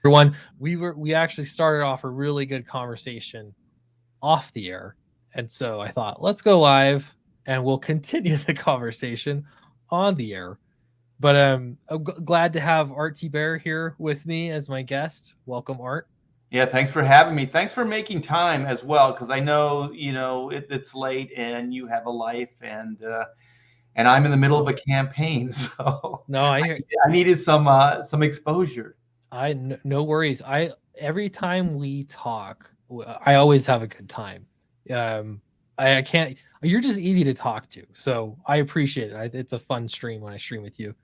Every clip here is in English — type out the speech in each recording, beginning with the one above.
Everyone, we actually started off a really good conversation off the air, and so I thought let's go live and we'll continue the conversation on the air. But I'm glad to have Art T Bear here with me as my guest. Welcome, Art. Yeah, thanks for having me. Thanks for making time as well, because I know it's late and you have a life, and I'm in the middle of Oh a campaign, so no, I hear. I needed some exposure. No worries. I every time we talk, I always have a good time. Um, I can't. You're just easy to talk to, so I appreciate it. It's a fun stream when I stream with you.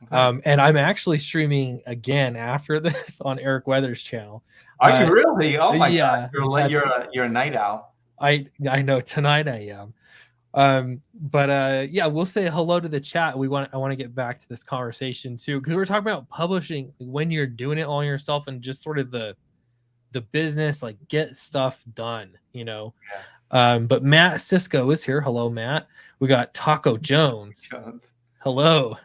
Thanks. And I'm actually streaming again after this on Eric Weather's channel. Are you really? Oh my God, Yeah, you're a night owl. I know tonight I am. But yeah, we'll say hello to the chat. I want to get back to this conversation too, because we're talking about publishing when you're doing it all yourself and just sort of the business, like get stuff done. But Matt Cisco is here. Hello, Matt. We got Taco Jones. Yeah. Hello.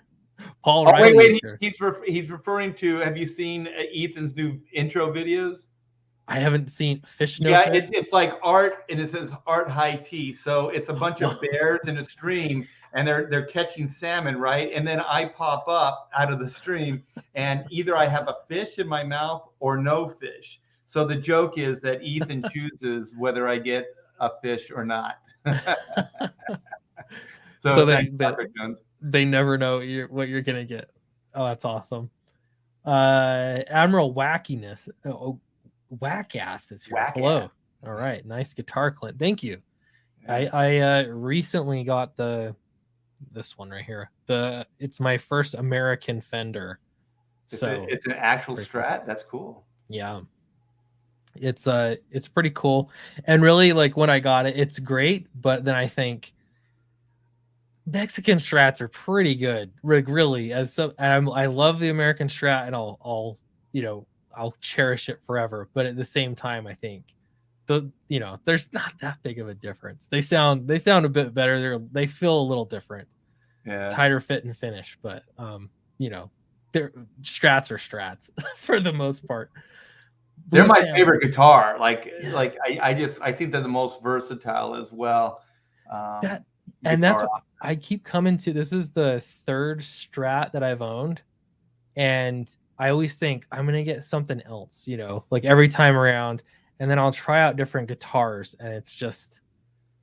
Paul Oh wait, Riley is wait. here. He's referring to. Have you seen Ethan's new intro videos? I haven't seen Fish No Yeah, Fish. it's like art, and it says art high tea. So it's a bunch of bears in a stream, and they're catching salmon, right? And then I pop up out of the stream, and either I have a fish in my mouth or no fish. So the joke is that Ethan chooses whether I get a fish or not. So So thanks, Dr. Jones. they never know what you're gonna get. Oh, that's awesome. Admiral Wackiness. Whack ass is here. Whack Hello. ass. All right, nice guitar, Clint. Thank you. Yeah. I recently got this one right here. It's my first American Fender. So It's an actual pretty Strat. That's cool. yeah, it's pretty cool. And really, like when I got it, it's great. But then I think Mexican Strats are pretty good. Really, I love the American Strat, and I'll cherish it forever. But at the same time, I think there's not that big of a difference. They sound a bit better. They feel a little different, Yeah. tighter fit and finish. But they're Strats are Strats for the most part. They're Blue my Sam, favorite guitar. yeah, I think they're the most versatile as well. that and that's Guitar. what I keep coming to. This is the third Strat that I've owned, and I always think I'm gonna get something else, like every time around, and then I'll try out different guitars, and it's just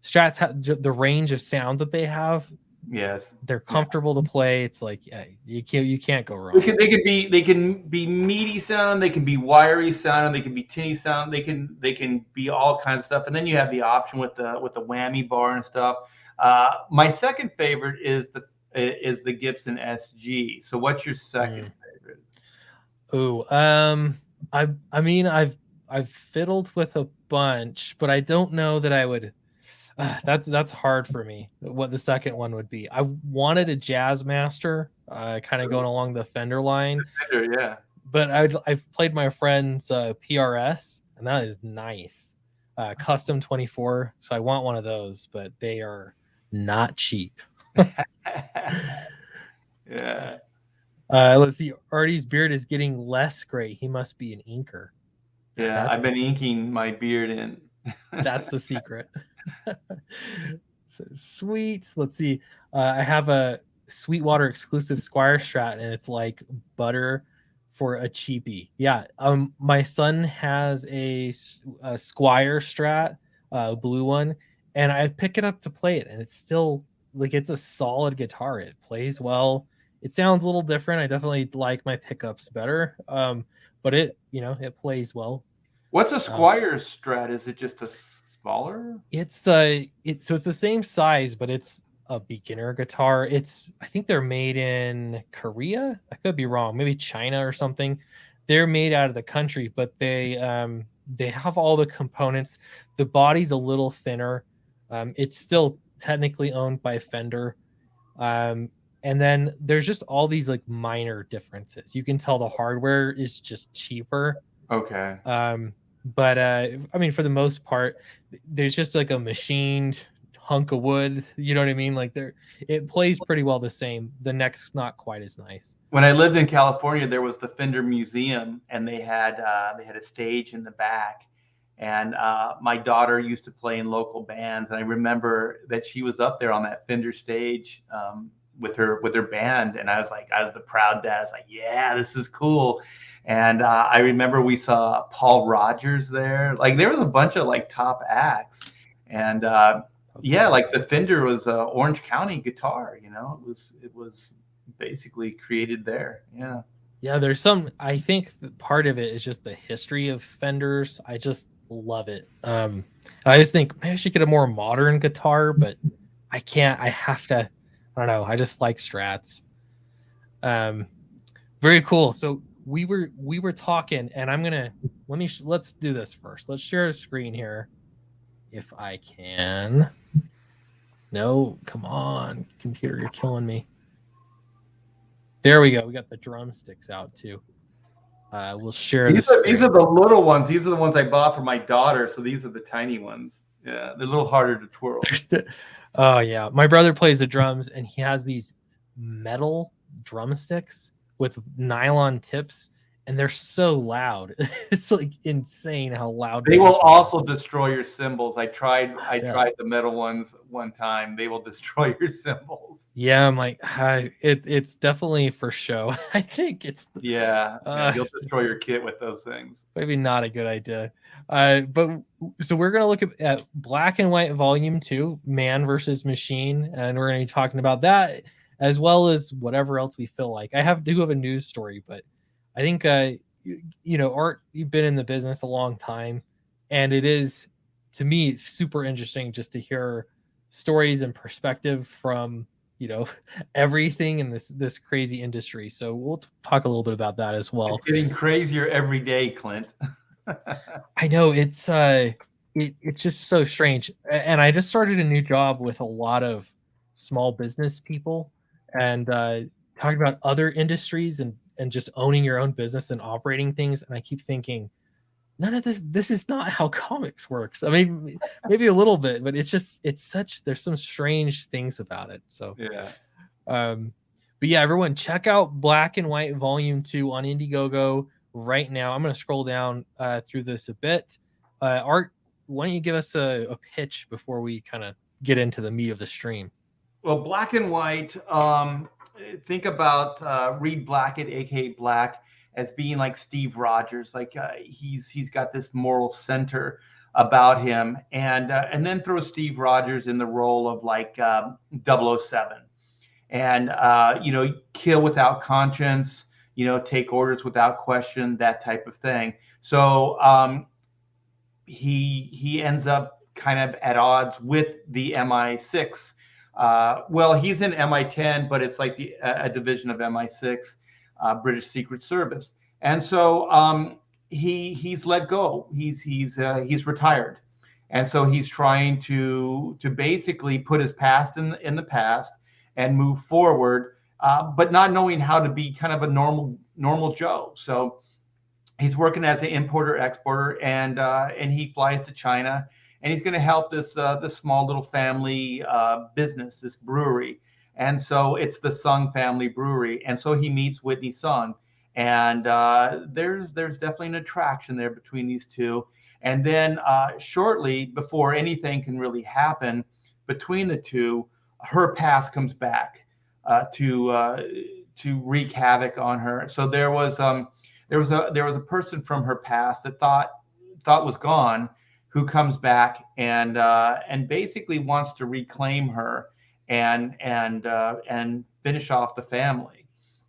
Strats have the range of sound that they have. Yes. They're Yeah. comfortable to play. It's like you can't go They wrong. can they can be meaty sound, they can be wiry sound, they can be tinny sound, they can be all kinds of stuff. And then you have the option with the whammy bar and stuff. My second favorite is the Gibson SG. So what's your second favorite? Ooh, I mean, I've fiddled with a bunch, but I don't know that I would. That's hard for me. What the second one would be? I wanted a Jazz Master, kind of going along the Fender line, Fender, yeah. but I've played my friend's PRS, and that is nice. Custom 24, so I want one of those, but they are not cheap. Yeah. Let's see. Artie's beard is getting less gray. He must be an inker. Yeah, That's I've been inking my beard in. that's the secret. So, sweet. Let's see. I have a Sweetwater exclusive Squire Strat, and it's like butter for a cheapie. Yeah. My son has a Squire Strat, blue one, and I pick it up to play it, and it's still like it's a solid guitar. It plays well. It sounds a little different. I definitely like my pickups better. But it plays well. What's a Um, Squire Strat? Is it just a smaller? it's the same size, but it's a beginner guitar. I think they're made in Korea. I could be wrong, maybe China or something. They're made out of the country, but they have all the components. The body's a little thinner. It's still technically owned by Fender. And then there's just all these like minor differences. You can tell the hardware is just cheaper. Okay. But I mean, for the most part, there's just like a machined hunk of wood. You know what I mean? Like it plays pretty well the same. The neck's not quite as nice. When I lived in California, there was the Fender Museum, and they had a stage in the back. And my daughter used to play in local bands, and I remember that she was up there on that Fender stage with her band, and I was the proud dad. I was like, yeah, this is cool. And I remember we saw Paul Rogers there. Like there was a bunch of like top acts, and yeah, like the Fender was Orange County guitar. You know, it was basically created there. Yeah. Yeah, I think part of it is just the history of Fenders. I just love it. I just think maybe I should get a more modern guitar, but I can't. I have to. I don't know. I just like Strats. Very cool. So we were talking, and I'm gonna let's do this first. Let's share a screen here, if I can. No, come on, computer, you're killing me. There we go. We got the drumsticks out too. We'll share these are the little ones. These are the ones I bought for my daughter. So these are the tiny ones. Yeah, they're a little harder to twirl. Oh yeah, my brother plays the drums, and he has these metal drumsticks with nylon tips, and they're so loud. It's like insane how loud they will also destroy your cymbals. I tried the metal ones one time. They will destroy your cymbals. Yeah, I'm like, it's definitely for show. I think it's you'll destroy your kit with those things. Maybe not a good idea. But so we're gonna look at Black and White Volume 2, Man versus Machine, and we're gonna be talking about that as well as whatever else we feel like. I do have a news story, but I think Art, you've been in the business a long time, and it is, to me, it's super interesting just to hear stories and perspective from everything in this crazy industry. So we'll talk a little bit about that as well. It's getting crazier every day, Clint. I know it's just so strange. And I just started a new job with a lot of small business people, and talking about other industries and just owning your own business and operating things. And I keep thinking, none of this is not how comics works. I mean, maybe a little bit, but there's some strange things about it. So yeah. But yeah, everyone check out Black and White Volume 2 on Indiegogo right now. I'm going to scroll down through this a bit. Art, why don't you give us a pitch before we kind of get into the meat of the stream? Well, Black and White, think about Reed Blackett, aka Black, as being like Steve Rogers. Like he's got this moral center about him, and then throw Steve Rogers in the role of like 007, and kill without conscience, take orders without question, that type of thing. So he ends up kind of at odds with the MI6. Well, he's in MI10, but it's like a division of MI6, British Secret Service. And so he's let go. He's retired, and so he's trying to basically put his past in the past and move forward, but not knowing how to be kind of a normal Joe. So he's working as an importer exporter, and he flies to China. And he's going to help this small little family business, this brewery. And so it's the Sung family brewery. And so he meets Whitney Sung. And there's definitely an attraction there between these two. And then shortly before anything can really happen between the two, her past comes back to wreak havoc on her. So there was a person from her past that thought was gone, who comes back and basically wants to reclaim her and finish off the family.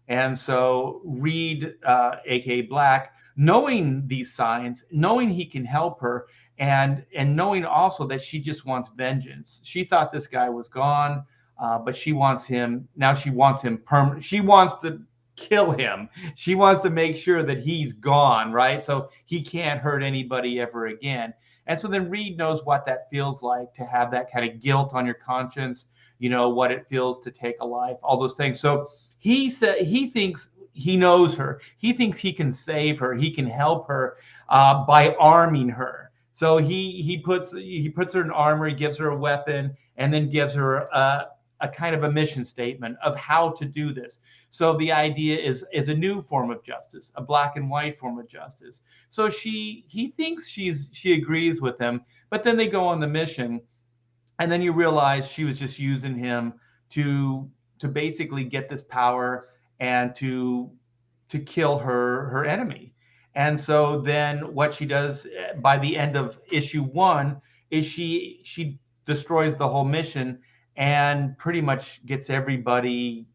And so Reed, aka Black, knowing these signs, knowing he can help her, and knowing also that she just wants vengeance. She thought this guy was gone, but she wants him now. She wants him permanent. She wants to kill him. She wants to make sure that he's gone, right? So he can't hurt anybody ever again. And so then Reed knows what that feels like, to have that kind of guilt on your conscience, what it feels to take a life, all those things. So he thinks he knows her. He thinks he can save her. He can help her by arming her. So he puts her in armor. He gives her a weapon, and then gives her a kind of a mission statement of how to do this. So the idea is a new form of justice, a black and white form of justice. So he thinks she agrees with him, but then they go on the mission, and then you realize she was just using him to basically get this power and to kill her enemy. And so then what she does by the end of issue 1 is she destroys the whole mission and pretty much gets everybody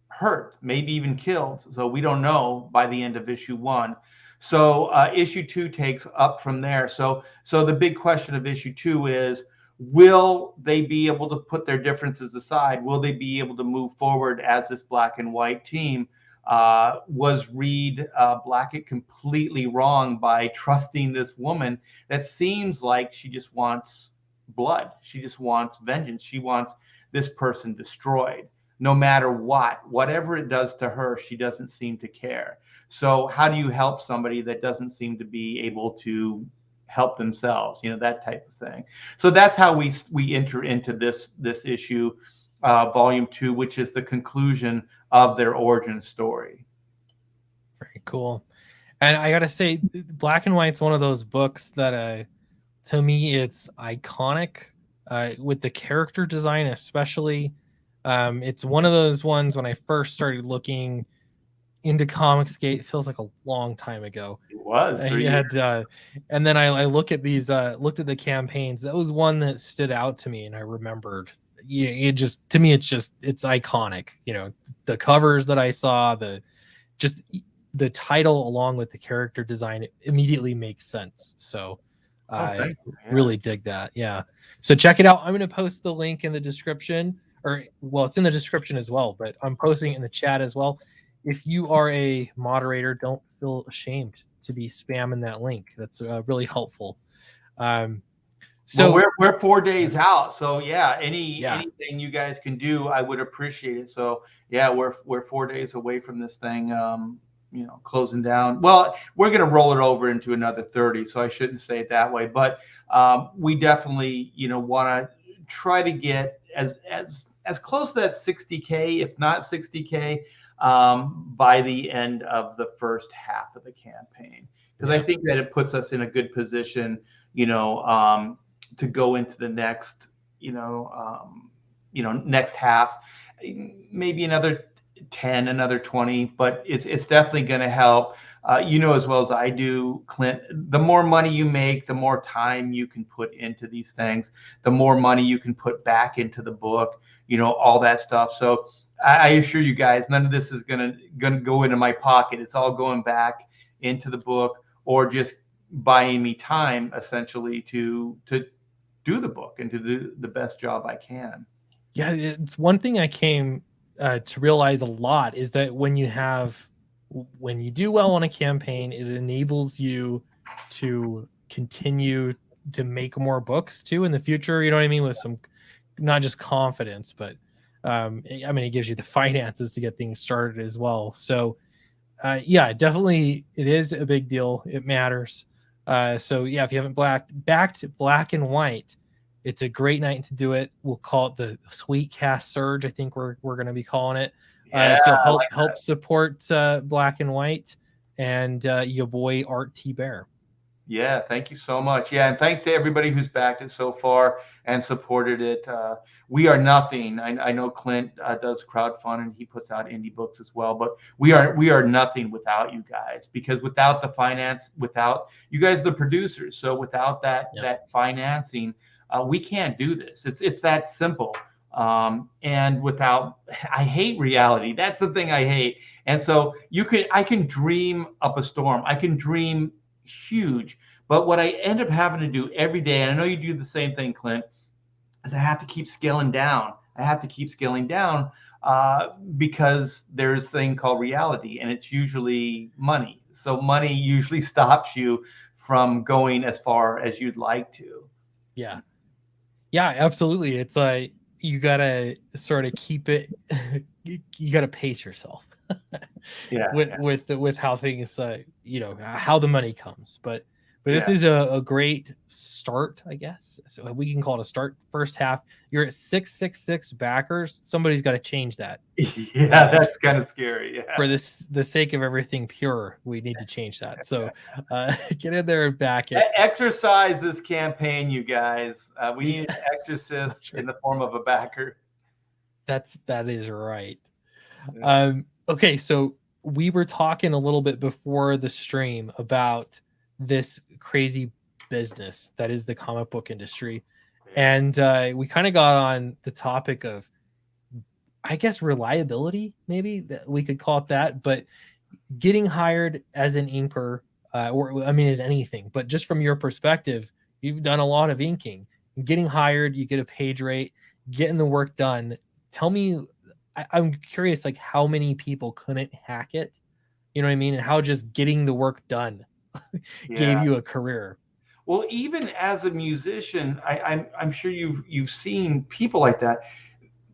hurt, maybe even killed. So we don't know by the end of issue 1. So issue 2 takes up from there. So the big question of issue 2 is, will they be able to put their differences aside? Will they be able to move forward as this black and white team? Was Reed Blackett completely wrong by trusting this woman that seems like she just wants blood? She just wants vengeance. She wants this person destroyed. No matter whatever it does to her, she doesn't seem to care. So how do you help somebody that doesn't seem to be able to help themselves? That type of thing. So that's how we enter into this issue, volume 2, which is the conclusion of their origin story. Very cool. And I gotta say, Black and White's one of those books that to me it's iconic, with the character design especially. It's one of those ones when I first started looking into Comicsgate, it feels like a long time ago. It was 3 years. And then I look at these, looked at the campaigns. That was one that stood out to me, and I remembered. It just, to me, it's iconic. The covers that I saw, the title along with the character design, it immediately makes sense. So I really dig that. Yeah. So check it out. I'm going to post the link in the description, it's in the description as well, but I'm posting it in the chat as well. If you are a moderator, don't feel ashamed to be spamming that link. That's really helpful. So we're 4 days out. So anything you guys can do, I would appreciate it. So we're 4 days away from this thing, closing down. Well, we're going to roll it over into another 30. So I shouldn't say it that way, but we definitely, want to try to get as close to that 60K, if not 60K, by the end of the first half of the campaign. Because I think that it puts us in a good position, to go into the next, next half, maybe another 10, another 20, but it's definitely going to help. As well as I do, Clint, the more money you make, the more time you can put into these things, the more money you can put back into the book, all that stuff. So I assure you guys, none of this is gonna go into my pocket. It's all going back into the book, or just buying me time essentially to do the book and to do the best job I can. Yeah, it's one thing I came to realize a lot is that when you do well on a campaign, it enables you to continue to make more books too in the future. You know what I mean? With some, not just confidence, but it gives you the finances to get things started as well. So definitely it is a big deal. It matters. So if you haven't backed Black and White, it's a great night to do it. We'll call it the Sweet Cast Surge. I think we're going to be calling it. So help support Black and White and your boy Art T. Bear. Yeah, thank you so much. Yeah, and thanks to everybody who's backed it so far and supported it. We are nothing. I know Clint does crowdfunding. He puts out indie books as well, but we are nothing without you guys, because without the finance, without you guys, the producers, so without that financing, we can't do this. It's that simple. And without, I hate reality. That's the thing I hate. And so I can dream up a storm. I can dream huge, but what I end up having to do every day, and I know you do the same thing, Clint, is I have to keep scaling down. Because there's a thing called reality, and it's usually money. So money usually stops you from going as far as you'd like to. Yeah, absolutely. It's like you gotta sort of keep it. You gotta pace yourself. With how things how the money comes, but But this is a great start, I guess. So we can call it a start. First half, you're at 666 backers. Somebody's got to change that. Yeah, that's kind of scary. Yeah. For the sake of everything pure, we need to change that. So get in there and back it. Exercise this campaign, you guys. We need an exorcist in the form of a backer. That is right. Okay, so we were talking a little bit before the stream about this crazy business that is the comic book industry, and we kind of got on the topic of, I guess, reliability, maybe that we could call it that, but getting hired as an inker, or I mean, as anything, but just from your perspective, you've done a lot of inking. Getting hired, you get a page rate, getting the work done. Tell me, I'm curious, like how many people couldn't hack it? You know what I mean? And how just getting the work done gave you a career. Well, even as a musician, I'm sure you've seen people like that.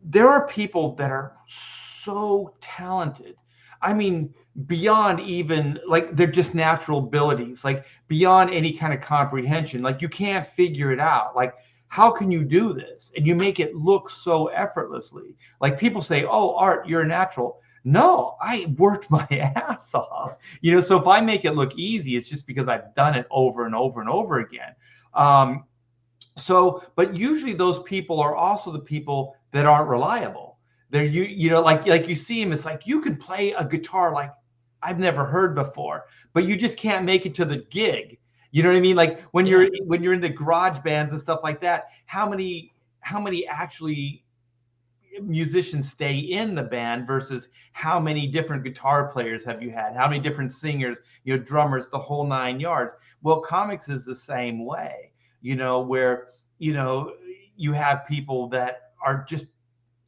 There are people that are so talented. I mean, beyond even like they're just natural abilities, like beyond any kind of comprehension. Like you can't figure it out. Like, how can you do this? And you make it look so effortlessly. Like people say, oh, Art, you're a natural. No, I worked my ass off. So if I make it look easy, it's just because I've done it over and over and over again. But usually those people are also the people that aren't reliable. They're like you see them, it's like you can play a guitar like I've never heard before, but you just can't make it to the gig. You know what I mean? Like when you're in the garage bands and stuff like that, how many actually musicians stay in the band versus how many different guitar players have you had? How many different singers, drummers, the whole 9 yards? Well, comics is the same way, where, you have people that are just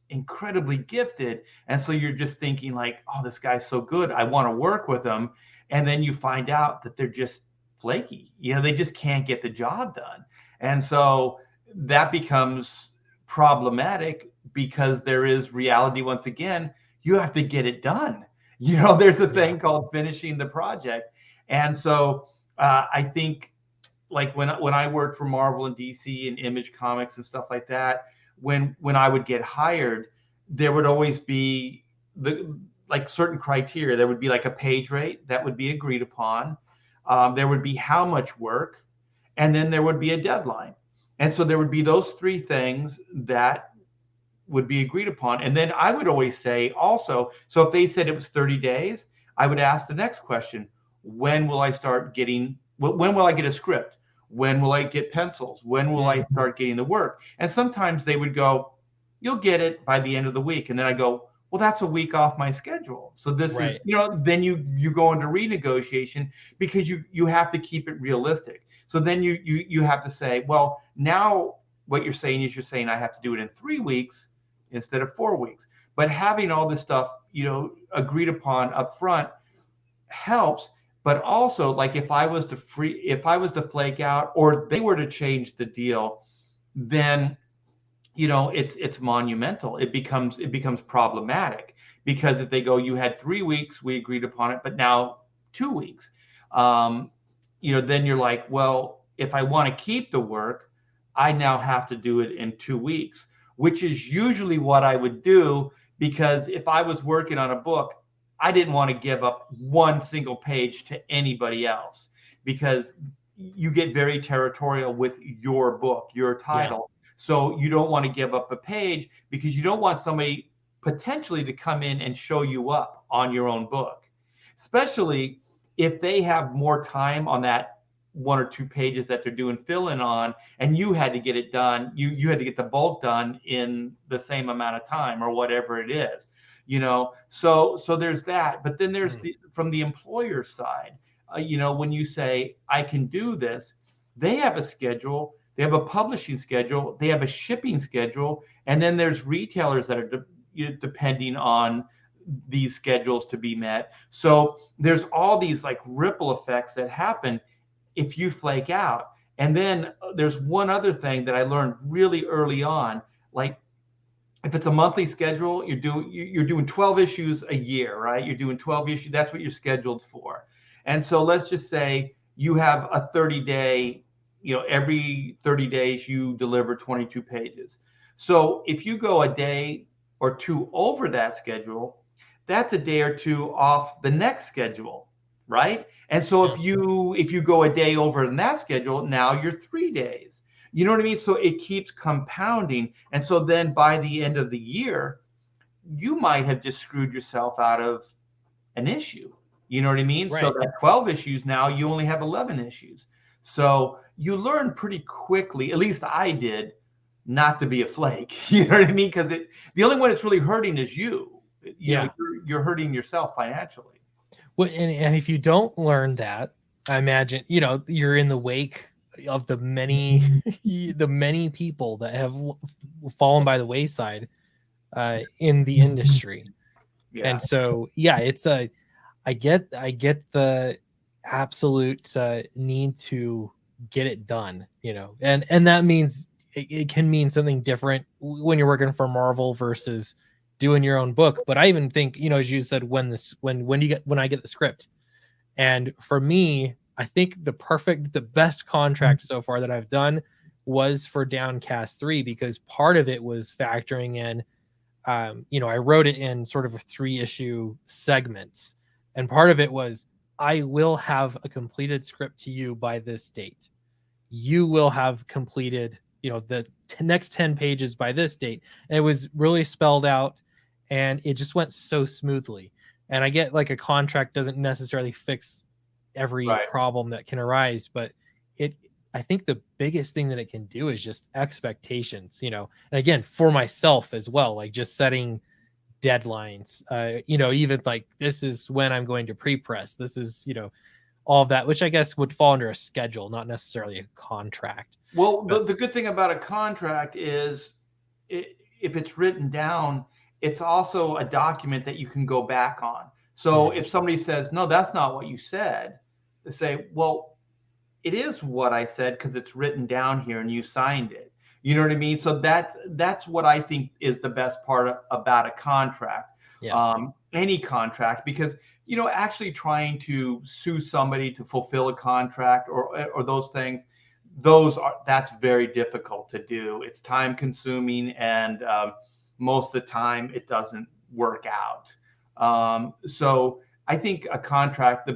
incredibly gifted. And so you're just thinking like, oh, this guy's so good, I want to work with him. And then you find out that they're just flaky. They just can't get the job done. And so that becomes problematic because there is reality. Once again, you have to get it done. There's a thing called finishing the project. And so I think like when I worked for Marvel and DC and Image Comics and stuff like that, when I would get hired, there would always be like certain criteria. There would be like a page rate that would be agreed upon. There would be how much work, and then there would be a deadline. And so there would be those three things that would be agreed upon. And then I would always say also, so if they said it was 30 days, I would ask the next question: when will I get a script? When will I get pencils? When will I start getting the work? And sometimes they would go, you'll get it by the end of the week. And then I go, well, that's a week off my schedule. So this is, then you go into renegotiation because you have to keep it realistic. So then you have to say, well, now what you're saying is I have to do it in 3 weeks instead of 4 weeks. But having all this stuff, agreed upon up front helps. But also, like if I was to flake out or they were to change the deal, then it's monumental. It becomes problematic because if they go, you had 3 weeks, we agreed upon it, but now 2 weeks, then you're like, well, if I want to keep the work, I now have to do it in 2 weeks, which is usually what I would do, because if I was working on a book, I didn't want to give up one single page to anybody else, because you get very territorial with your book, your title. Yeah. So you don't want to give up a page because you don't want somebody potentially to come in and show you up on your own book, especially if they have more time on that 1 or 2 pages that they're doing fill-in on, and you had to get it done. You had to get the bulk done in the same amount of time or whatever it is. So there's that. But then there's from the employer side, when you say, I can do this, they have a schedule, they have a publishing schedule, they have a shipping schedule, and then there's retailers that are depending on these schedules to be met. So there's all these like ripple effects that happen if you flake out. And then there's one other thing that I learned really early on, like, if it's a monthly schedule, you're doing 12 issues a year, right? You're doing 12 issues. That's what you're scheduled for. And so let's just say, you have a 30-day, every 30 days you deliver 22 pages. So if you go a day or two over that schedule, that's a day or two off the next schedule, right? And so if you go a day over in that schedule, now you're 3 days. You know what I mean? So it keeps compounding. And so then by the end of the year, you might have just screwed yourself out of an issue. You know what I mean? Right. So that 12 issues, now you only have 11 issues. So you learn pretty quickly, at least I did, not to be a flake. You know what I mean? Because the only one that's really hurting is you. You're hurting yourself financially. Well, and if you don't learn that, I imagine, you're in the wake of the many people that have fallen by the wayside in the industry. Yeah. And so, it's I get the absolute need to get it done, and that means it can mean something different when you're working for Marvel versus doing your own book. But I even think, as you said, when I get the script, and for me, I think the best contract so far that I've done was for Downcast 3, because part of it was factoring in, I wrote it in sort of a 3-issue segments. And part of it was, I will have a completed script to you by this date. You will have completed, the next 10 pages by this date. And it was really spelled out, and it just went so smoothly. And I get, like, a contract doesn't necessarily fix every problem that can arise, but I think the biggest thing that it can do is just expectations, and again, for myself as well, like just setting deadlines, even like, this is when I'm going to pre-press, this is, all of that, which I guess would fall under a schedule, not necessarily a contract. Well, the good thing about a contract is if it's written down, it's also a document that you can go back on. So if somebody says, no, that's not what you said, they say, well, it is what I said, because it's written down here and you signed it. You know what I mean? So that's what I think is the best part about a contract. Any contract, because actually trying to sue somebody to fulfill a contract or those things, that's very difficult to do. It's time consuming, and most of the time it doesn't work out. So I think a contract, the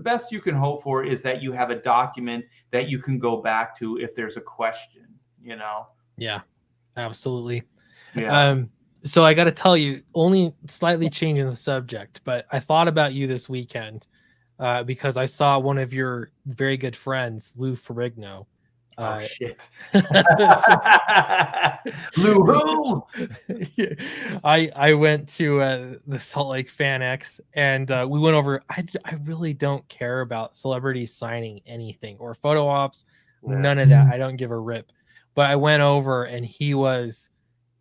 best you can hope for is that you have a document that you can go back to if there's a question, Yeah, absolutely. Yeah. So I got to tell you, only slightly changing the subject, but I thought about you this weekend because I saw one of your very good friends, Lou Ferrigno. Oh shit. Lou who? I went to the Salt Lake Fan X, and we went over. I really don't care about celebrities signing anything or photo ops, none of that. I don't give a rip. But I went over, and he was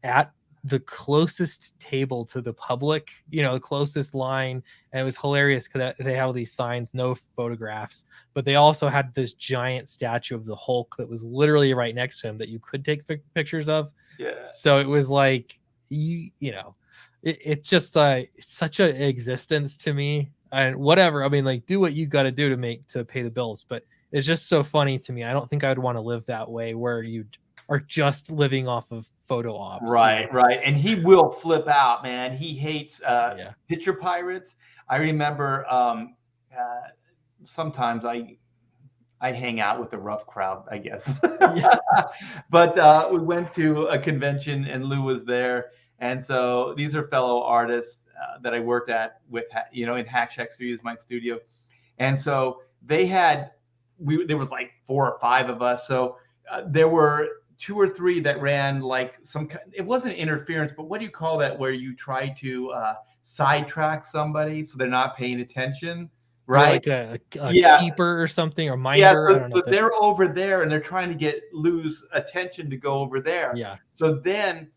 at the closest table to the public, the closest line. And it was hilarious because they had all these signs, no photographs, but they also had this giant statue of the Hulk that was literally right next to him that you could take pictures of. Yeah. So it was like, it's just it's such an existence to me. And whatever, I mean, like, do what you got to do to pay the bills. But it's just so funny to me. I don't think I would want to live that way, where you are just living off of photo ops. Right. And he will flip out, man. He hates picture pirates. I remember sometimes I hang out with a rough crowd, I guess. But we went to a convention and Lou was there. And so these are fellow artists that I worked with, in Hack Shack Studios, my studio. And so there was like 4 or 5 of us. So there were 2 or 3 that ran like it wasn't interference, but what do you call that, where you try to sidetrack somebody so they're not paying attention, right? Like a keeper or something, or minder. Yeah, I don't know. So they're over there and they're trying to get Lou's attention to go over there. Yeah. So then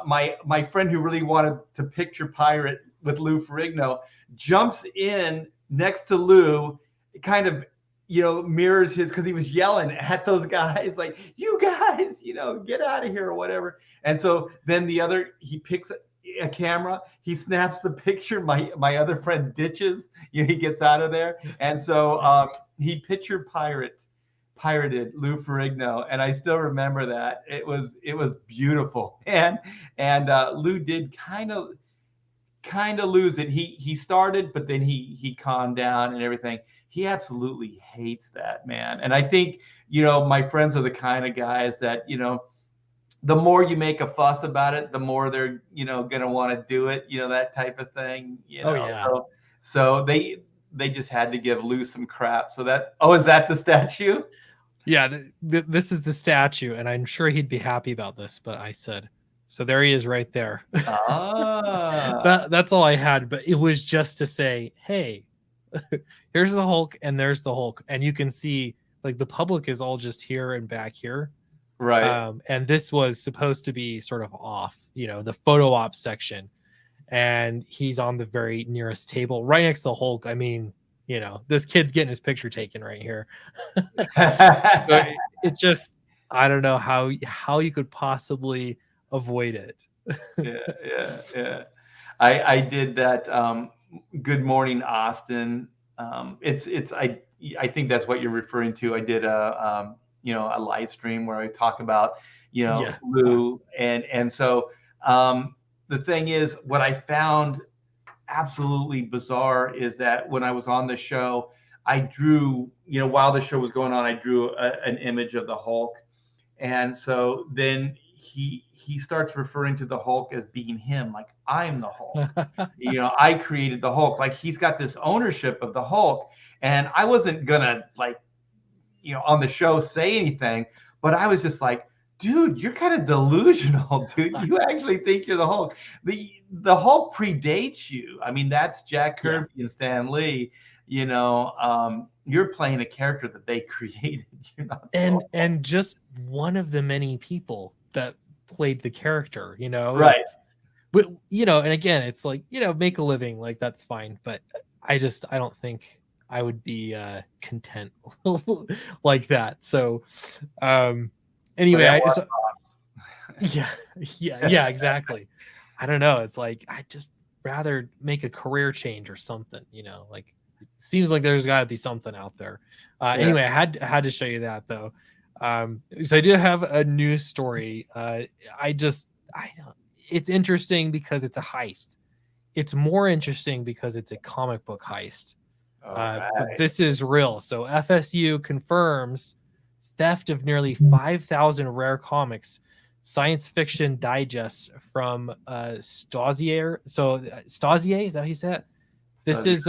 my friend who really wanted to picture pirate with Lou Ferrigno jumps in next to Lou, kind of mirrors his, because he was yelling at those guys like, you guys, get out of here or whatever. And so then he picks a camera, he snaps the picture, my other friend ditches, he gets out of there. And so he picture pirated Lou Ferrigno, and I still remember that. It was beautiful, and Lou did kind of lose it. He started, but then he calmed down and everything. He absolutely hates that, man. And I think, my friends are the kind of guys that, the more you make a fuss about it, the more they're, going to want to do it, that type of thing, Oh yeah. So they just had to give Lou some crap. So is that the statue? Yeah, this is the statue, and I'm sure he'd be happy about this, but I said, so there he is right there. That's all I had, but it was just to say, hey, here's the Hulk and there's the Hulk, and you can see like the public is all just here and back here. Right. And this was supposed to be sort of off, the photo op section, and he's on the very nearest table right next to the Hulk. I mean, this kid's getting his picture taken right here. So it's just, I don't know how you could possibly avoid it. Yeah. I did that. Good Morning Austin. I think that's what you're referring to. I did a live stream where I talk about Lou, and so the thing is, what I found absolutely bizarre is that when I was on the show, I drew, while the show was going on, I drew an image of the Hulk. And so then he starts referring to the Hulk as being him, like, I'm the Hulk. I created the Hulk. Like, he's got this ownership of the Hulk. And I wasn't gonna, like, on the show say anything, but I was just like, dude, you're kind of delusional, dude. You actually think you're the Hulk. The Hulk predates you. I mean, that's Jack Kirby and Stan Lee. You're playing a character that they created. And just one of the many people that played the character, Right. But and again, it's like, make a living, like, that's fine. But I don't think I would be content like that. So anyway, yeah, exactly. I don't know. It's like, I just rather make a career change or something, like, it seems like there's got to be something out there. Anyway, I had to show you that, though. So I do have a news story. It's interesting because it's a heist. It's more interesting because it's a comic book heist. Right. But this is real. So FSU confirms theft of nearly 5,000 rare comics, science fiction digests from Stasier. So Stasier, is that how you say it? This is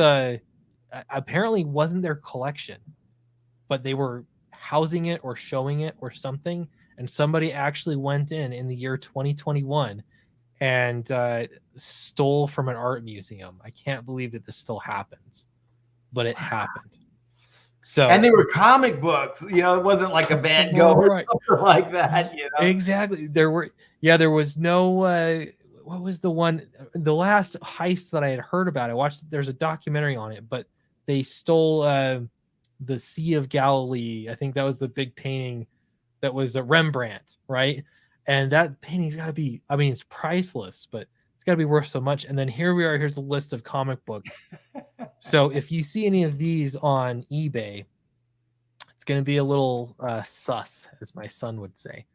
apparently wasn't their collection, but they were housing it or showing it or something. And somebody actually went in the year 2021 and stole from an art museum. I can't believe that this still happens, but it happened. So, and they were comic books, it wasn't like a Van Gogh or something like that, Exactly. There was no, what was the last heist that I had heard about? I watched, there's a documentary on it, but they stole the Sea of Galilee. I think that was the big painting that was a Rembrandt, right? And that painting's got to be, I mean, it's priceless, but it's got to be worth so much. And then here we are. Here's a list of comic books. So if you see any of these on eBay, it's going to be a little sus, as my son would say.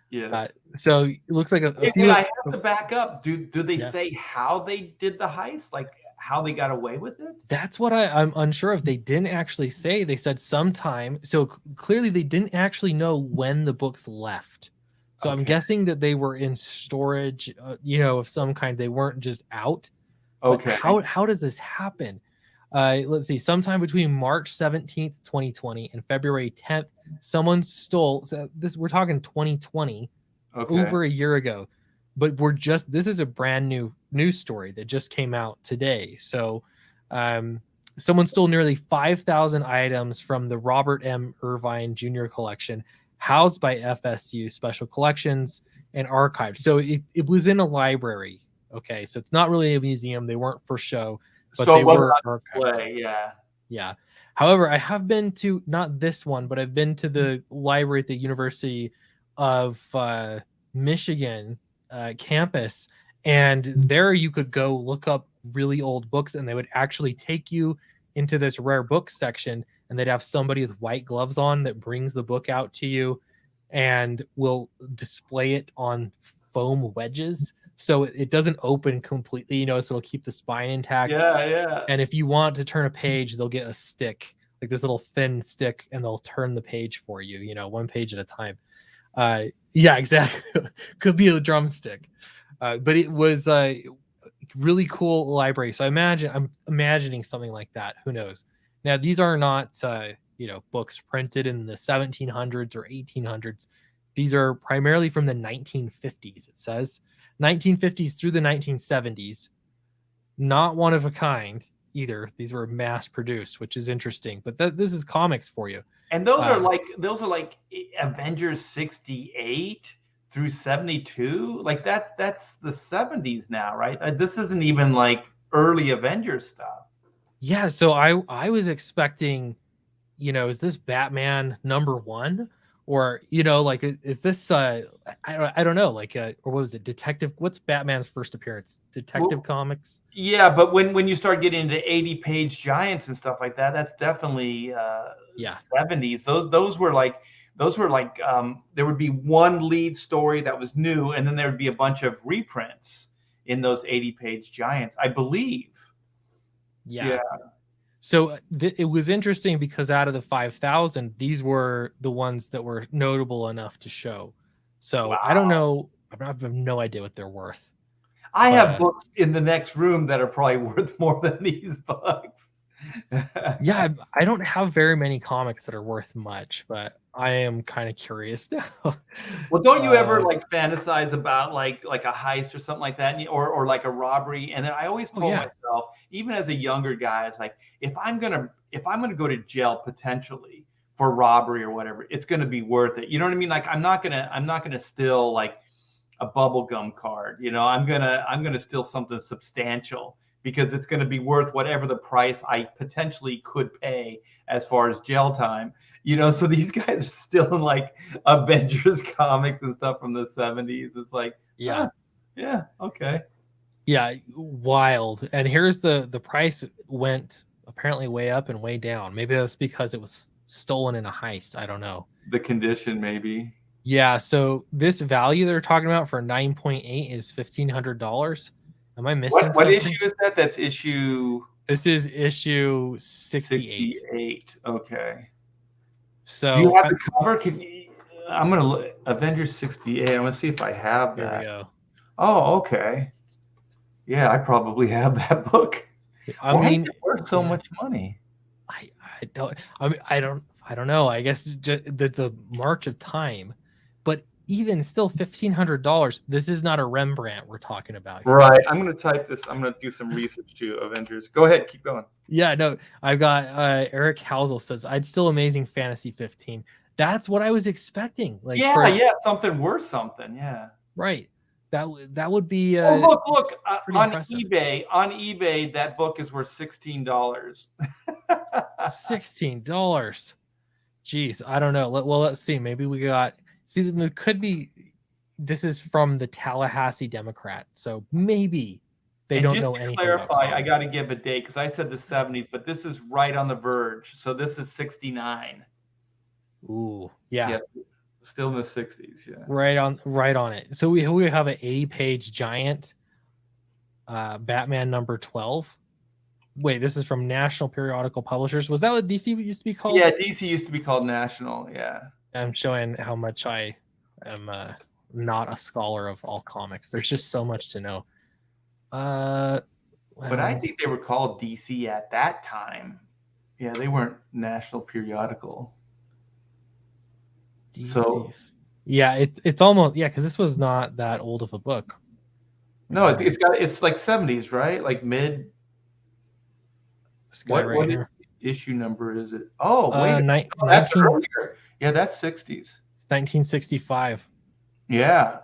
Yes. So it looks like a few. I have to back up. Do they say how they did the heist? Like how they got away with it? That's what I'm unsure of. They didn't actually say. They said sometime. So clearly they didn't actually know when the books left. So I'm guessing that they were in storage, of some kind. They weren't just out. Okay. But how does this happen? Let's see. Sometime between March 17th, 2020 and February 10th, someone stole. So we're talking 2020, over a year ago. But this is a brand new news story that just came out today. So someone stole nearly 5,000 items from the Robert M. Irvine Jr. collection, housed by FSU Special Collections and Archives. So it was in a library. Okay, so it's not really a museum. They weren't for show, but so they were archived. Yeah. However, I have been to, not this one, but I've been to the library at the University of Michigan campus, and there you could go look up really old books, and they would actually take you into this rare books section. and they'd have somebody with white gloves on that brings the book out to you and will display it on foam wedges so it doesn't open completely, so it'll keep the spine intact. Yeah. And if you want to turn a page, they'll get a stick, like this little thin stick, and they'll turn the page for you, one page at a time. Yeah, exactly. Could be a drumstick. But it was a really cool library. So I'm imagining something like that. Who knows? Now, these are not, books printed in the 1700s or 1800s. These are primarily from the 1950s, it says. 1950s through the 1970s. Not one of a kind either. These were mass produced, which is interesting. But this is comics for you. And those are like Avengers 68 through 72. Like that's the 70s now, right? This isn't even like early Avengers stuff. Yeah, so I was expecting, is this Batman #1? Or, like, is this I don't know, like, or what was it, Detective? What's Batman's first appearance? Detective Comics? Yeah, but when you start getting into 80-page giants and stuff like that, that's definitely 70s. Those were like there would be one lead story that was new, and then there would be a bunch of reprints in those 80-page giants, I believe. Yeah. So it was interesting because out of the 5,000, these were the ones that were notable enough to show. So wow. I don't know. I have no idea what they're worth. I have books in the next room that are probably worth more than these books. Yeah, I don't have very many comics that are worth much, but I am kind of curious now. Well, don't you ever like fantasize about like a heist or something like that, or like a robbery? And then I always told myself, even as a younger guy, it's like if I'm gonna go to jail potentially for robbery or whatever, it's gonna be worth it. You know what I mean? Like I'm not gonna steal like a bubblegum card. I'm gonna steal something substantial because it's gonna be worth whatever the price I potentially could pay as far as jail time. So these guys are still in like Avengers comics and stuff from the 70s. It's like, yeah, okay. Yeah, wild. And here's the price went apparently way up and way down. Maybe that's because it was stolen in a heist. I don't know. The condition, maybe. Yeah, so this value they're talking about for 9.8 is $1,500. Am I missing what issue is that? That's issue. This is issue 68. 68. Okay. So do you have the cover? I'm gonna look Avengers 68. I'm gonna see if I have that. There we go. Oh, okay. Yeah, I probably have that book. Why is it worth so much money? I don't know. I guess the march of time, but even still, $1,500. This is not a Rembrandt we're talking about here. Right. I'm gonna type this. I'm gonna do some research to Avengers. Go ahead, keep going. Yeah, no, I've got Eric Housel says I'd still Amazing Fantasy 15. That's what I was expecting. Like something worth something. Yeah. Right. That would be. Look on impressive. On eBay, that book is worth $16. $16. Jeez, I don't know. Let's see. Maybe we got. See, it could be. This is from the Tallahassee Democrat, so maybe they don't know anything. To clarify, I got to give a date because I said the 70s, but this is right on the verge. So this is 69. Ooh, yeah. Still in the 60s, yeah. Right on it. So we have an 80-page giant Batman #12. Wait, this is from National Periodical Publishers. Was that what DC used to be called? Yeah, DC used to be called National, yeah. I'm showing how much I am not a scholar of all comics. There's just so much to know. But I think they were called DC at that time. Yeah, they weren't National Periodical. DC. So yeah, it's almost because this was not that old of a book. No, it's like 70s, right? Like mid. What issue number is it? Oh, wait, that's earlier. Yeah, that's 60s. 1965. Yeah,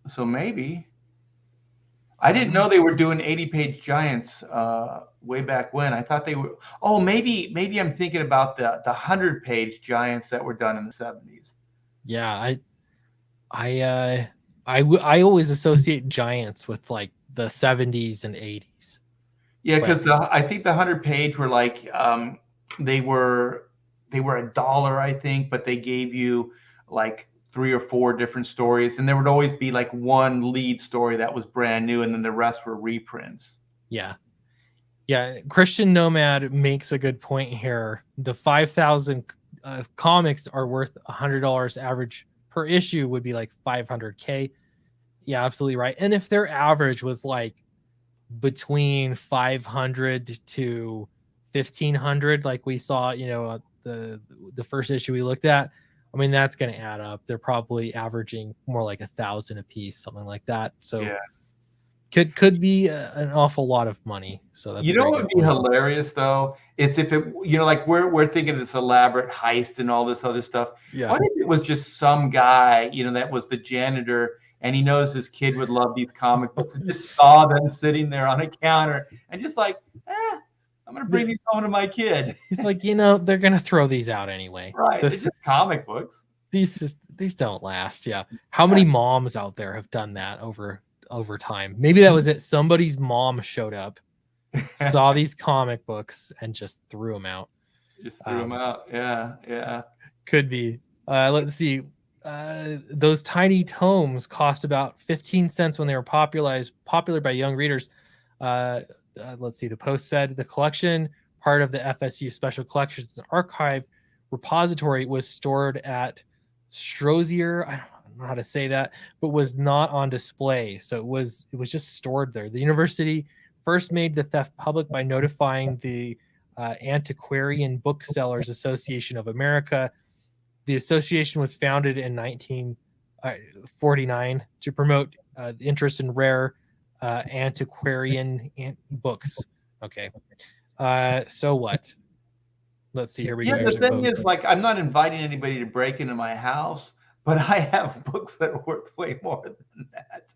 so maybe. I didn't know they were doing 80-page giants way back when. I thought they were. Oh, maybe I'm thinking about the 100-page giants that were done in the 70s. Yeah, I always associate giants with like the 70s and 80s. Yeah, because I think the 100-page were like they were they were $1, I think, but they gave you like 3 or 4 different stories, and there would always be like one lead story that was brand new, and then the rest were reprints. Yeah. Yeah, Christian Nomad makes a good point here. The 5,000 comics are worth $100 average per issue, would be like 500K. Yeah, absolutely right. And if their average was like between 500 to 1,500, like we saw, the first issue we looked at, I mean, that's going to add up. They're probably averaging more like 1,000 a piece, something like that. So Yeah. could be an awful lot of money. So that's what would be hilarious though? It's if it, like we're thinking of this elaborate heist and all this other stuff. Yeah. What if it was just some guy, that was the janitor, and he knows his kid would love these comic books, and just saw them sitting there on a counter, and just like, I'm gonna bring these home to my kid. He's like, they're gonna throw these out anyway. Right. It's just comic books. These don't last. Yeah. How many moms out there have done that over time? Maybe that was it. Somebody's mom showed up, saw these comic books, and just threw them out. Just threw them out. Yeah. Could be. Let's see. Those tiny tomes cost about 15 cents when they were popular by young readers. Let's see. The Post said the collection, part of the FSU Special Collections and Archive repository, was stored at Strozier. I don't know how to say that, but was not on display. So it was just stored there. The university first made the theft public by notifying the Antiquarian Booksellers Association of America. The association was founded in 1949 to promote interest in rare antiquarian books. Okay. So what? Let's see. Here we go. The thing is, like, I'm not inviting anybody to break into my house, but I have books that are worth way more than that.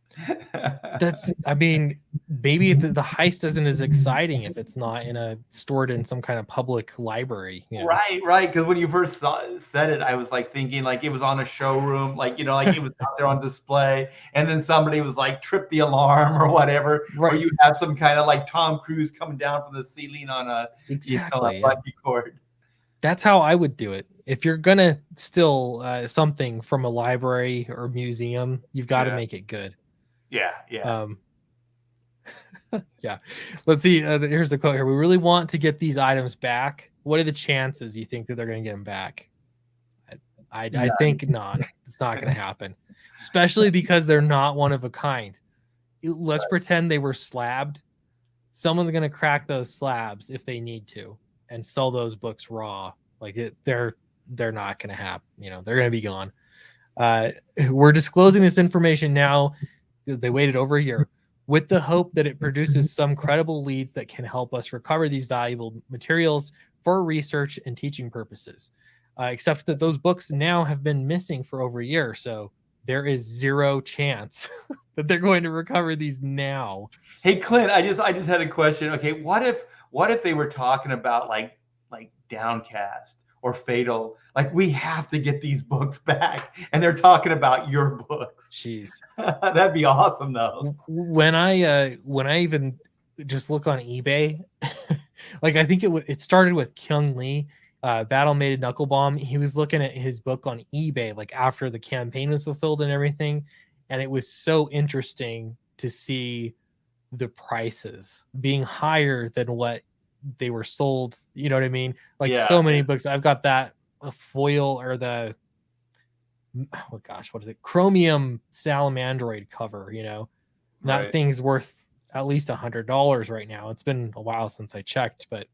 I mean, maybe the heist isn't as exciting if it's not stored in some kind of public library. Right. Because when you first said it, I was like thinking like it was on a showroom, like it was out there on display, and then somebody was like trip the alarm or whatever, or you have some kind of like Tom Cruise coming down from the ceiling on a bungee cord. That's how I would do it. If you're gonna steal something from a library or museum, you've got to make it good. Yeah. Yeah. Let's see. Here's the quote here. We really want to get these items back. What are the chances you think that they're going to get them back? I think not. It's not going to happen, especially because they're not one of a kind. Let's pretend they were slabbed. Someone's going to crack those slabs if they need to and sell those books raw. They're not going to happen. They're going to be gone. We're disclosing this information now. They waited over a year with the hope that it produces some credible leads that can help us recover these valuable materials for research and teaching purposes. Except that those books now have been missing for over a year, so there is zero chance that they're going to recover these now. Hey, Clint, I just had a question. Okay, what if they were talking about like Downcast or Fatal? Like, we have to get these books back, and they're talking about your books. Jeez. That'd be awesome though. When I even just look on eBay, like I think it started with Kyung Lee, Battle Mated Knucklebomb. He was looking at his book on eBay like after the campaign was fulfilled and everything, and it was so interesting to see the prices being higher than what they were sold. You know what I mean? So many books. I've got that foil or the what is it? Chromium Salamandroid cover. That thing's worth at least $100 right now. It's been a while since I checked, but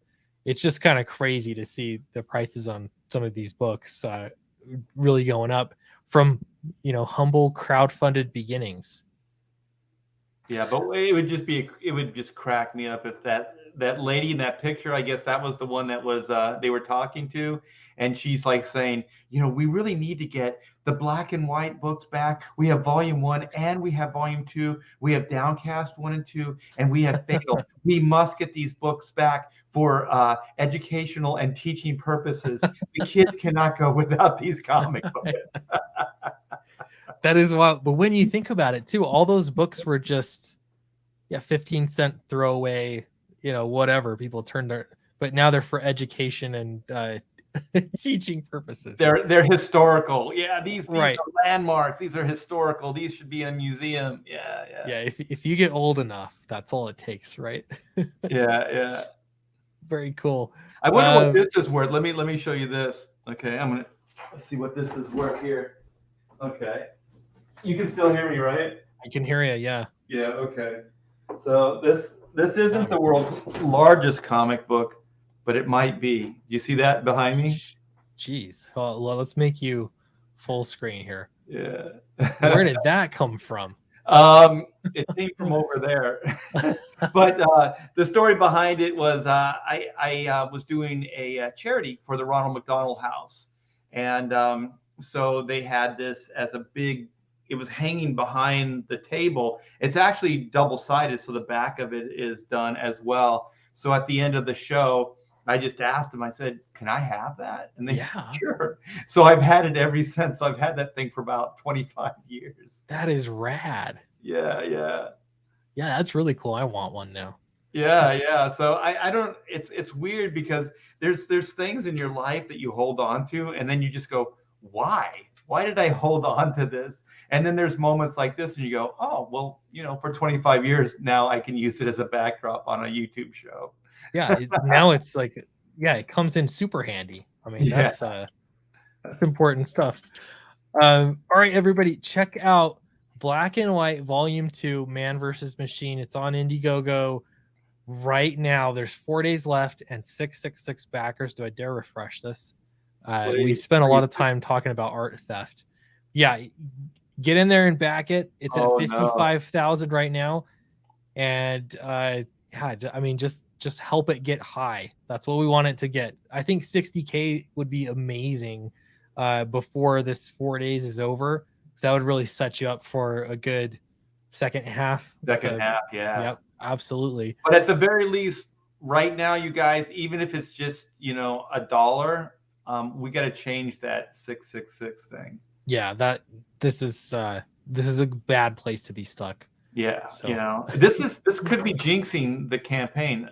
it's just kind of crazy to see the prices on some of these books really going up from humble crowdfunded beginnings. Yeah, but it would just crack me up if that lady in that picture, I guess that was the one that was they were talking to, and she's like saying, we really need to get the black and white books back. We have volume 1 and we have volume 2. We have Downcast 1 and 2, and we have Fatal. We must get these books back for educational and teaching purposes. The kids cannot go without these comic books. That is wild. But when you think about it too, all those books were just 15-cent throwaway, whatever people turned their, but now they're for education and teaching purposes. They're historical. Yeah, these Right. are landmarks. These are historical. These should be in a museum. Yeah, yeah. Yeah, if you get old enough, that's all it takes, right? Yeah, yeah. Very cool. I wonder what this is worth. Let me show you this. Okay, let's see what this is worth here. Okay. You can still hear me, right? I can hear you, yeah. Yeah, okay. So this isn't the world's largest comic book, but it might be. You see that behind me? Jeez. Well, let's make you full screen here. Yeah. Where did that come from? It came from over there. But the story behind it was I was doing a charity for the Ronald McDonald House, and so they had this as a big. It was hanging behind the table. It's actually double-sided, so the back of it is done as well. So at the end of the show, I just asked them. I said, "Can I have that?" And they said, "Sure." So I've had it ever since. So I've had that thing for about 25 years. That is rad. Yeah, yeah. Yeah, that's really cool. I want one now. Yeah, yeah. So I don't. It's weird because there's things in your life that you hold on to, and then you just go, "Why? Why did I hold on to this?" And then there's moments like this, and you go, "Oh, well, for 25 years now, I can use it as a backdrop on a YouTube show." Yeah, now it's like, yeah, it comes in super handy. I mean, that's important stuff. All right, everybody, check out Black and White Volume 2, Man vs. Machine. It's on Indiegogo right now. There's 4 days left and 666 backers. Do I dare refresh this? We spent a lot of time talking about art theft. Yeah, get in there and back it. It's at 55,000 right now. And yeah, I mean, just help it get high. That's what we want it to get. I think 60K would be amazing before this 4 days is over, because that would really set you up for a good second half. Second half, yeah. Yep, absolutely. But at the very least, right now, you guys, even if it's just $1, we got to change that 666 thing. Yeah, this is a bad place to be stuck. Yeah, so. This could be jinxing the campaign.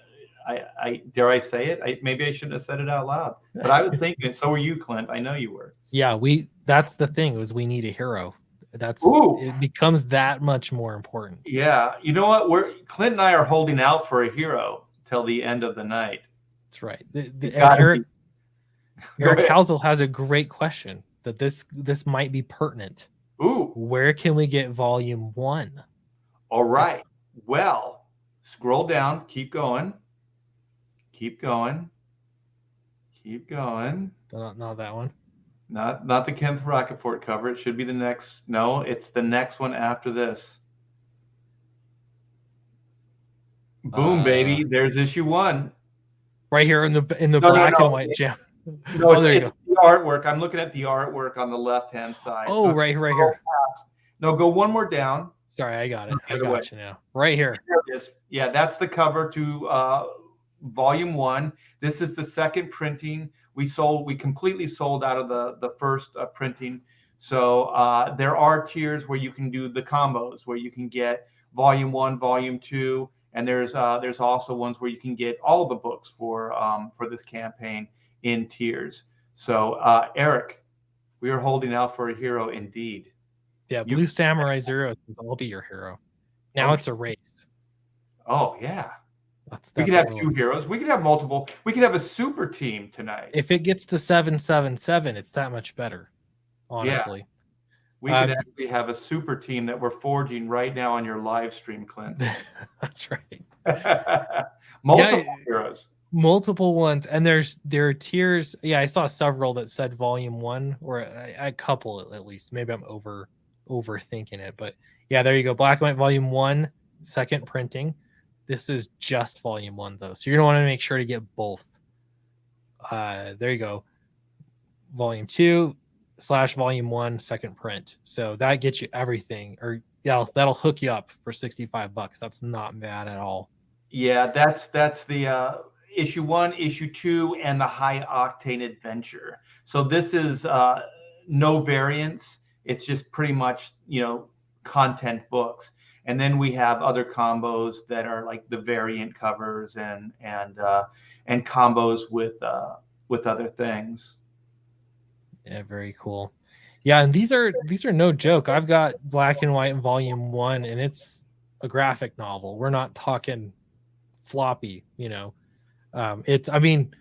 I dare I say it? Maybe I shouldn't have said it out loud, but I was thinking it. So were you, Clint? I know you were. Yeah, that's the thing, is we need a hero. It becomes that much more important. Yeah, you know what? Clint and I are holding out for a hero till the end of the night. That's right. Eric Housel has a great question that this might be pertinent. Ooh, where can we get Volume 1? All right. Well, scroll down. Keep going. Keep going. Keep going. Not that one. Not the Kenneth Rockefort cover. It should be the next. No, it's the next one after this. Boom, baby. There's issue 1. Right here in the black and white gem. No, there you go. The artwork. I'm looking at the artwork on the left-hand side. Oh, so right here. No, go one more down. Sorry, I got it. I got you now. Right here. There it is. Yeah, that's the cover to Volume 1. This is the second printing. We completely sold out of the first printing. So there are tiers where you can do the combos, where you can get Volume 1, Volume 2, and there's also ones where you can get all the books for this campaign in tiers. So Eric, we are holding out for a hero indeed. Yeah, Blue Samurai Zero will be your hero. Now it's a race. Oh yeah. We could have 2 heroes. We could have multiple. We could have a super team tonight. If it gets to 777, it's that much better. Honestly. Yeah. We could actually have a super team that we're forging right now on your live stream, Clint. That's right. Multiple heroes. Multiple ones, and there are tiers. Yeah, I saw several that said Volume 1, or a couple at least. Maybe I'm overthinking it, but yeah, there you go. Black and White Volume 1, second printing. This is just Volume 1 though, so you're gonna want to make sure to get both. There you go. Volume 2 / Volume 1, second print. So that gets you everything, or yeah, that'll hook you up for $65. That's not bad at all. Yeah, that's the issue 1, issue 2, and the High Octane Adventure. So this is no variants. It's just pretty much content books. And then we have other combos that are like the variant covers and combos with with other things. Yeah, very cool. Yeah, and these are no joke. I've got Black and White Volume 1, and it's a graphic novel. We're not talking floppy, you know. I mean,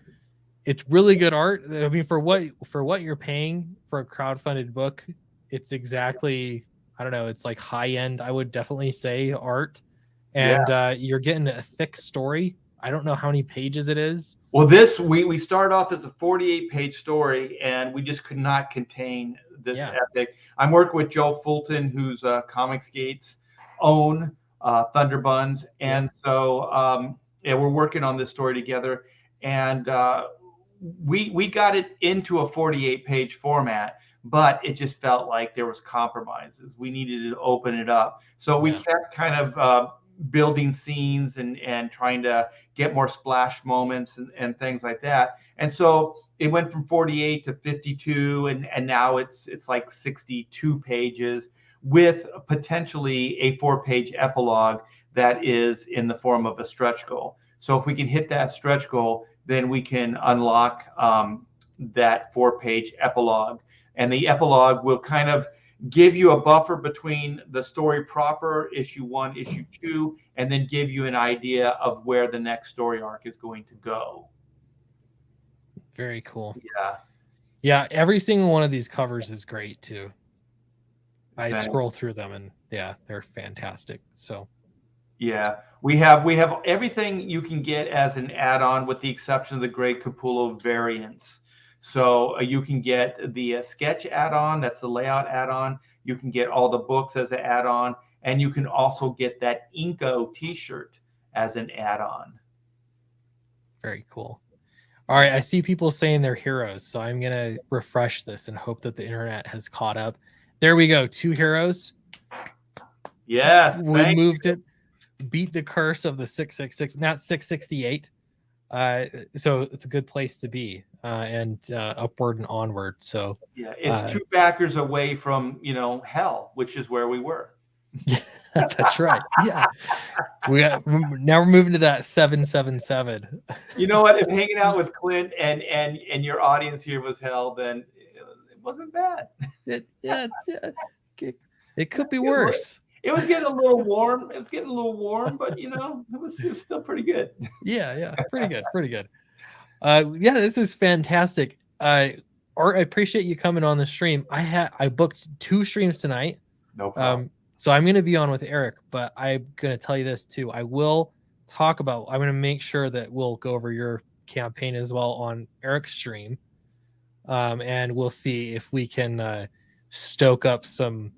it's really good art. I mean, for what you're paying for a crowdfunded book, it's exactly, I don't know, it's like high end, I would definitely say, art. Yeah. And you're getting a thick story. I don't know how many pages it is. Well, this we started off as a 48-page story, and we just could not contain this epic. I'm working with Joe Fulton, who's Comicsgate's own Thunder Buns, and so yeah, we're working on this story together, and we got it into a 48-page format, but it just felt like there was compromises. We needed to open it up, so we kept kind of building scenes and trying to get more splash moments and things like that. And so it went from 48 to 52, and now it's like 62 pages with potentially a 4-page epilogue that is in the form of a stretch goal. So if we can hit that stretch goal, then we can unlock that 4-page epilogue. And the epilogue will kind of give you a buffer between the story proper, issue 1, issue 2, and then give you an idea of where the next story arc is going to go. Very cool. Yeah. Yeah, every single one of these covers is great too. I scroll through them, and yeah, they're fantastic. So yeah, we have everything you can get as an add-on, with the exception of the Greg Capullo variants. So you can get the sketch add-on, that's the layout add-on. You can get all the books as an add-on, and you can also get that Inko t-shirt as an add-on. Very cool. All right, I see people saying they're heroes, so I'm going to refresh this and hope that the internet has caught up. There we go, 2 heroes. Yes, we moved it. Beat the curse of the 666, not 668. So it's a good place to be, and upward and onward. So yeah, it's 2 backers away from, hell, which is where we were. That's right. Yeah, now we're moving to that 777. You know what? If hanging out with Clint and your audience here was hell, then it wasn't bad. It could be worse. It was getting a little warm. But it was still pretty good. Yeah, pretty good. Yeah, this is fantastic. Art, I appreciate you coming on the stream. I booked 2 streams tonight. No problem. So I'm going to be on with Eric, but I'm going to tell you this too. I'm going to make sure that we'll go over your campaign as well on Eric's stream. And we'll see if we can stoke up some,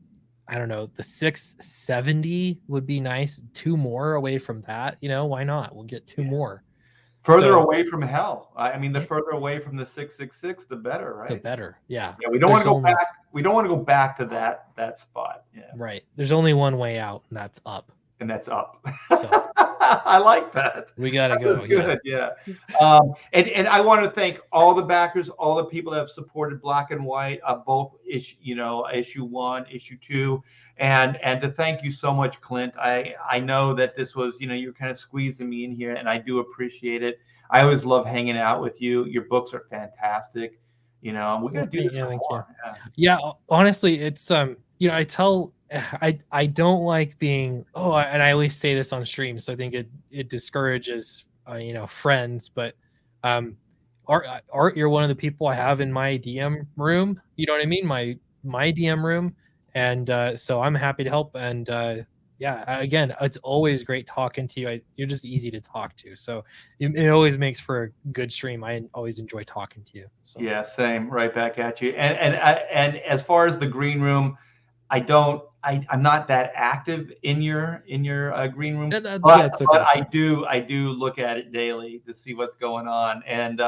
I don't know, the 670 would be nice. 2 more away from that, why not? We'll get 2 more. Further away from hell. I mean, the further away from the 666, the better, right? The better, yeah. Yeah, we don't want to go back. We don't want to go back to that spot. Yeah. Right. There's only one way out, and that's up. And that's up. So I like that. We gotta go. Good, yeah. And I want to thank all the backers, all the people that have supported Black and White, both issue 1, issue 2. And to thank you so much, Clint. I know that this was, you're kind of squeezing me in here, and I do appreciate it. I always love hanging out with you. Your books are fantastic. We're gonna do this more. Yeah, honestly, it's I don't like being and I always say this on stream, so I think it discourages friends, but Art, you're one of the people I have in my DM room. You know what I mean? My DM room. And so I'm happy to help. And again, it's always great talking to you. You're just easy to talk to. So it always makes for a good stream. I always enjoy talking to you. So. Yeah, same. Right back at you. And as far as the green room, I'm not that active in your green room, but I do look at it daily to see what's going on. And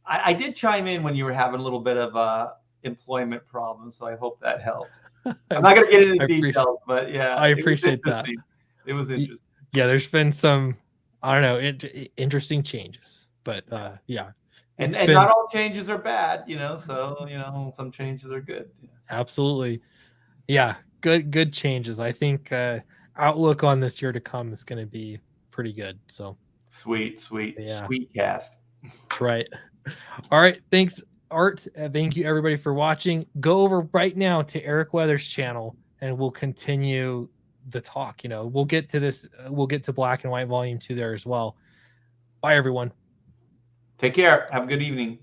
I did chime in when you were having a little bit of employment problems, so I hope that helped. I'm not going to get into details, but yeah, I appreciate that. It was interesting. Yeah, there's been some, I don't know, interesting changes, but yeah. And not all changes are bad, so some changes are good. Yeah. Absolutely. Yeah, good changes. I think outlook on this year to come is going to be pretty good. So sweet yeah. Sweet cast. That's right. All right. Thanks, Art. Thank you, everybody, for watching. Go over right now to Eric Weathers' channel, and we'll continue the talk. We'll get to this. We'll get to Black and White Volume 2 there as well. Bye, everyone. Take care. Have a good evening.